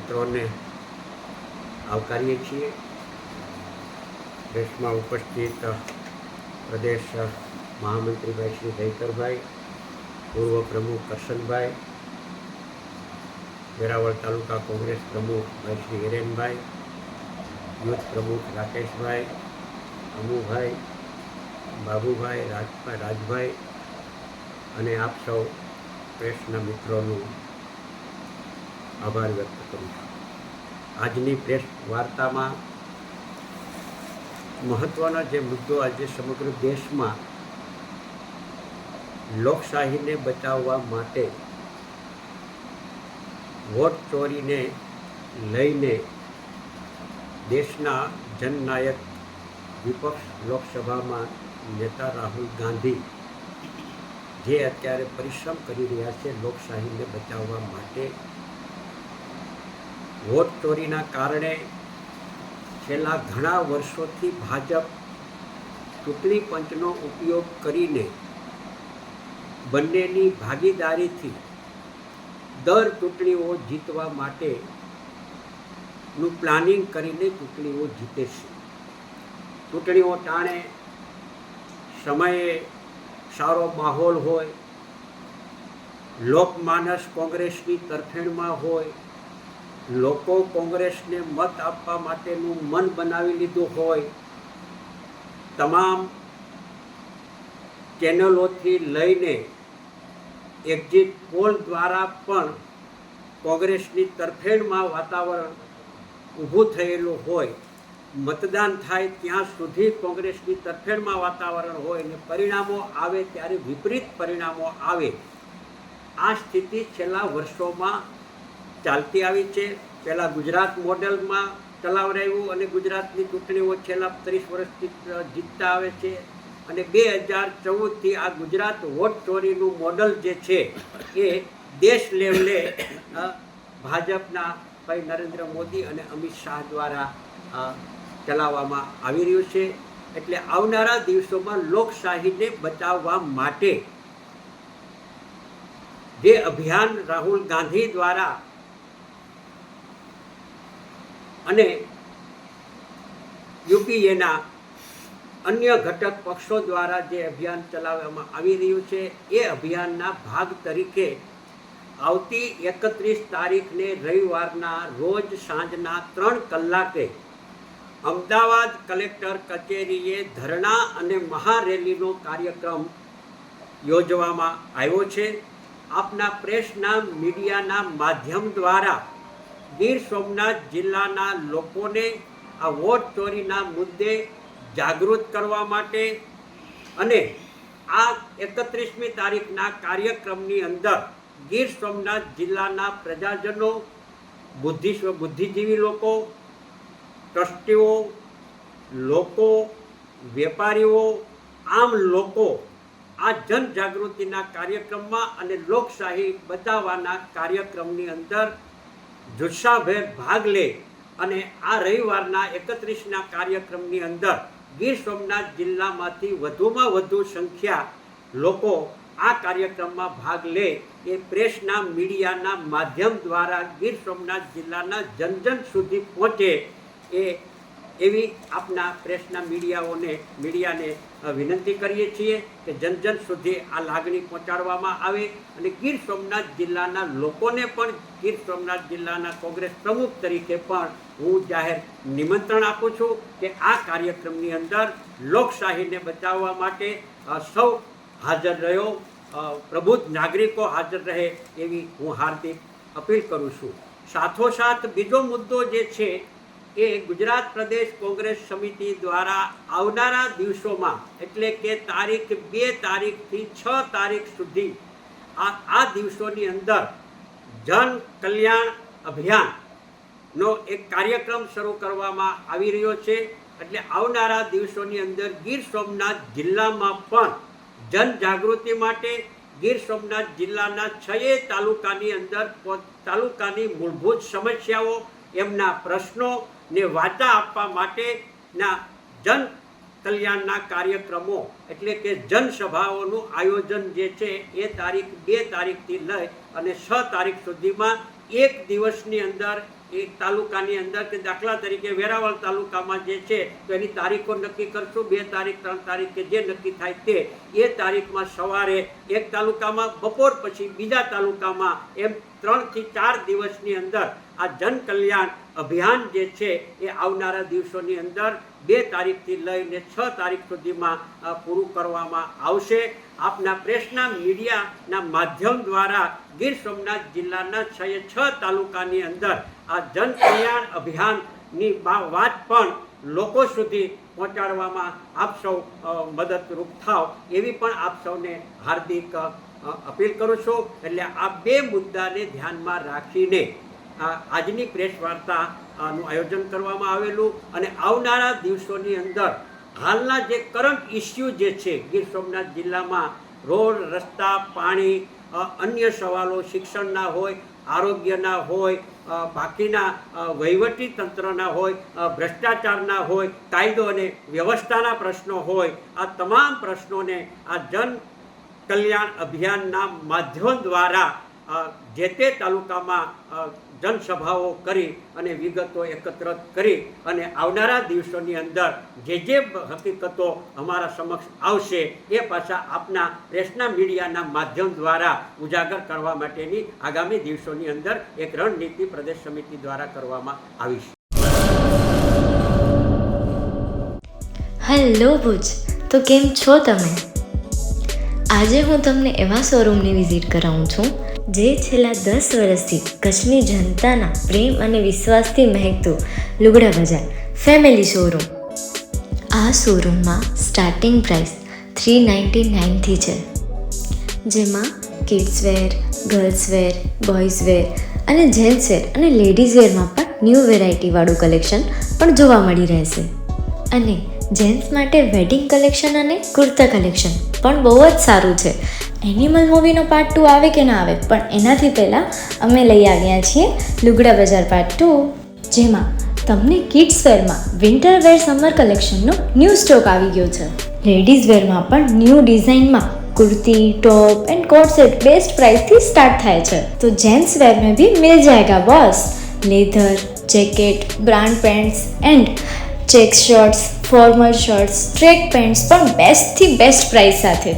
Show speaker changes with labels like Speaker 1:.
Speaker 1: મિત્રોને આવકારીએ છીએ। દેશમાં ઉપસ્થિત પ્રદેશ મહામંત્રીભાઈ શ્રી જયકરભાઈ, પૂર્વ પ્રમુખ કરશનભાઈ, વેરાવળ તાલુકા કોંગ્રેસ પ્રમુખ ભાઈ શ્રી હિરેનભાઈ, યુથ પ્રમુખ રાકેશભાઈ, અમુભાઈ, બાબુભાઈ, રાજભાઈ અને આપ સૌ પ્રેસના મિત્રોનું આભાર વ્યક્ત કરું છું। આજની પ્રેસ વાર્તામાં મહત્ત્વનો જે મુદ્દો આજે સમગ્ર દેશમાં લોકશાહીને બચાવવા માટે વોટ ચોરીને લઈને દેશના જનનાયક વિપક્ષ લોકસભામાં નેતા રાહુલ ગાંધી જે અત્યારે પરિશ્રમ કરી રહ્યા છે લોકશાહીને બચાવવા માટે, વોટ ચોરીના કારણે છેલ્લા ઘણા વર્ષોથી ભાજપ ચૂંટણી પંચનો ઉપયોગ કરીને બંનેની ભાગીદારીથી દર ચૂંટણીઓ જીતવા માટેનું પ્લાનિંગ કરીને ચૂંટણીઓ જીતે છે। ચૂંટણીઓ ટાણે સમયે સારો માહોલ હોય, લોકમાનસ કોંગ્રેસની તરફેણમાં હોય, લોકો કોંગ્રેસને મત આપવા માટેનું મન બનાવી લીધું હોય, તમામ ચેનલોથી લઈને એક્ઝિટ પોલ દ્વારા પણ કોંગ્રેસની તરફેણમાં વાતાવરણ ઊભું થયેલું હોય, મતદાન થાય ત્યાં સુધી કોંગ્રેસની તરફેણમાં વાતાવરણ હોય અને પરિણામો આવે ત્યારે વિપરીત પરિણામો આવે, આ સ્થિતિ છેલ્લા વર્ષોમાં ચાલતી આવી છે। પહેલાં ગુજરાત મોડેલમાં ચલાવરાયું અને ગુજરાતની ચૂંટણીઓ છેલ્લા 30 વર્ષથી જીતતા આવે છે અને 2014થી આ ગુજરાત વોટ ચોરીનું મોડલ જે છે એ દેશ લેવલે ભાજપના ભાઈ નરેન્દ્ર મોદી અને અમિત શાહ દ્વારા ચલાવવામાં આવી રહ્યું છે। એટલે આવનારા દિવસોમાં લોકશાહીને બચાવવા માટે જે અભિયાન રાહુલ ગાંધી દ્વારા અને યુપીએના અન્ય ઘટક પક્ષો દ્વારા જે અભિયાન ચલાવવામાં આવી રહ્યું છે એ અભિયાનના ભાગ તરીકે આવતી 31 તારીખને રવિવારના રોજ સાંજના 3 કલાકે અમદાવાદ કલેક્ટર કચેરીએ ધરણા અને મહારેલીનો કાર્યક્રમ યોજવામાં આવ્યો છે। આપના પ્રેસના મીડિયાના માધ્યમ દ્વારા ગીર સોમનાથ જિલ્લાના લોકોને આ વોટ ચોરીના મુદ્દે જાગૃત કરવા માટે અને આ 31મી તારીખના કાર્યક્રમની અંદર ગીર સોમનાથ જિલ્લાના પ્રજાજનો, બુદ્ધિજીવી લોકો, ટ્રસ્ટીઓ, લોકો, વેપારીઓ, આમ લોકો આ જનજાગૃતિના કાર્યક્રમમાં અને લોકશાહી બચાવવાના કાર્યક્રમની અંદર જુસ્સાભેર ભાગ લે અને આ રવિવારના 31ના કાર્યક્રમની અંદર ગીર સોમનાથ જિલ્લામાંથી વધુમાં વધુ સંખ્યા લોકો આ કાર્યક્રમમાં ભાગ લે એ પ્રેસના મીડિયાના માધ્યમ દ્વારા ગીર સોમનાથ જિલ્લાના જન સુધી પહોંચે એવી આપના પ્રેસના મીડિયાને વિનંતી કરીએ છીએ કે જન સુધી આ લાગણી પહોંચાડવામાં આવે અને ગીર સોમનાથ જિલ્લાના લોકોને પણ ગીર સોમનાથ જિલ્લાના કોંગ્રેસ પ્રમુખ તરીકે પણ હું જાહેર નિમંત્રણ આપું છું કે આ કાર્યક્રમની અંદર લોકશાહીને બચાવવા માટે સૌ હાજર રહ્યો, પ્રબુદ્ધ નાગરિકો હાજર રહે એવી હું હાર્દિક અપીલ કરું છું। સાથોસાથ બીજો મુદ્દો જે છે એ ગુજરાત પ્રદેશ કોંગ્રેસ સમિતિ દ્વારા આવનારા દિવસોમાં એટલે કે તારીખ 2 તારીખથી 6 તારીખ સુધી આ દિવસોની અંદર જન કલ્યાણ અભિયાનનો એક કાર્યક્રમ શરૂ કરવામાં આવી રહ્યો છે। એટલે આવનારા દિવસોની અંદર ગીર સોમનાથ જિલ્લામાં પણ જનજાગૃતિ માટે ગીર સોમનાથ જિલ્લાના 6 તાલુકાની અંદર તાલુકાની મૂળભૂત સમસ્યાઓ, એમના પ્રશ્નોને વાચા આપવા માટેના જન કલ્યાણના કાર્યક્રમો એટલે કે જનસભાઓનું આયોજન જે છે એ તારીખ 2 તારીખથી લઈ અને 6 તારીખ સુધીમાં એક દિવસની અંદર એ તાલુકાની અંદર કે દાખલા તરીકે વેરાવળ તાલુકામાં જે છે તો એની તારીખો નક્કી કરશું, 2 તારીખ 3 તારીખ કે જે નક્કી થાય તે એ તારીખમાં સવારે એક તાલુકામાં, બપોર પછી બીજા તાલુકામાં, એમ 3 થી 4 દિવસની અંદર આ જન કલ્યાણ અભિયાન જે છે એ આવનારા દિવસોની અંદર 2 તારીખથી લઈને 6 તારીખ સુધીમાં પૂરું કરવામાં આવશે. આપના પ્રેસના મીડિયાના માધ્યમ દ્વારા ગીર સોમનાથ જિલ્લાના 6 તાલુકાની અંદર આ જન કલ્યાણ અભિયાનની વાત પણ લોકો સુધી પહોંચાડવામાં આપ સૌ મદદરૂપ થાવ એવી પણ આપ સૌને હાર્દિક અપીલ કરું છું. એટલે આ 2 મુદ્દાને ધ્યાનમાં રાખીને આજની પ્રેસ વાર્તાનું આયોજન કરવામાં આવેલું અને આવનારા દિવસોની અંદર હાલના જે કરંટ ઇસ્યુ જે છે ગીર સોમનાથ જિલ્લામાં, રોડ, રસ્તા, પાણી, અન્ય સવાલો શિક્ષણના હોય, આરોગ્યના હોય, બાકીના વહીવટી તંત્રના હોય, ભ્રષ્ટાચારના હોય, કાયદો અને વ્યવસ્થાના પ્રશ્નો હોય, આ તમામ પ્રશ્નોને આ જન કલ્યાણ અભિયાનના માધ્યમ દ્વારા જે તે તાલુકામાં જનસભાઓ કરી અને વિગતો એકત્ર કરી અને આવનારા દિવસોની અંદર જે હકીકતો અમારા સમક્ષ આવશે એ પાછા આપના પ્રેસના મીડિયાના માધ્યમ દ્વારા ઉજાગર કરવા માટેની આગામી દિવસોની અંદર એક રણનીતિ પ્રદેશ સમિતિ દ્વારા કરવામાં આવી છે.
Speaker 2: હેલો ભુજ, તો કેમ છો તમે? આજે હું તમને એવા શોરૂમની વિઝિટ કરાવું છું જે છેલ્લા 10 વર્ષથી કચ્છની જનતાના પ્રેમ અને વિશ્વાસથી મહેકતું લુગડા બજાર ફેમિલી શોરૂમ. આ શોરૂમમાં સ્ટાર્ટિંગ પ્રાઇસ 399થી છે, જેમાં kids wear, girls wear, boys wear અને જેન્ટ્સ વેર અને લેડીઝ વેરમાં પણ ન્યૂ વેરાયટીવાળું કલેક્શન પણ જોવા મળી રહેશે. અને જેન્ટ્સ માટે વેડિંગ કલેક્શન અને કુર્તા કલેક્શન પણ બહુ જ સારું છે. એનિમલ મૂવીનો પાર્ટ 2 આવે કે ના આવે, પણ એનાથી પહેલાં અમે લઈ આવ્યા છીએ લુગડા બજાર પાર્ટ 2, જેમાં તમને કિડ્સ વેરમાં વિન્ટર વેર સમર કલેક્શનનો ન્યૂ સ્ટોક આવી ગયો છે. લેડીઝ વેરમાં પણ ન્યૂ ડિઝાઇનમાં kurti, top and coat set best price थी स्टार्ट थाय छे. तो जेंट्स वेर में भी मिल जाएगा boss. Leather, jacket, brand pants and check shirts, formal shirts, track pants પણ બેસ્ટ થી બેસ્ટ પ્રાઇસ સાથે.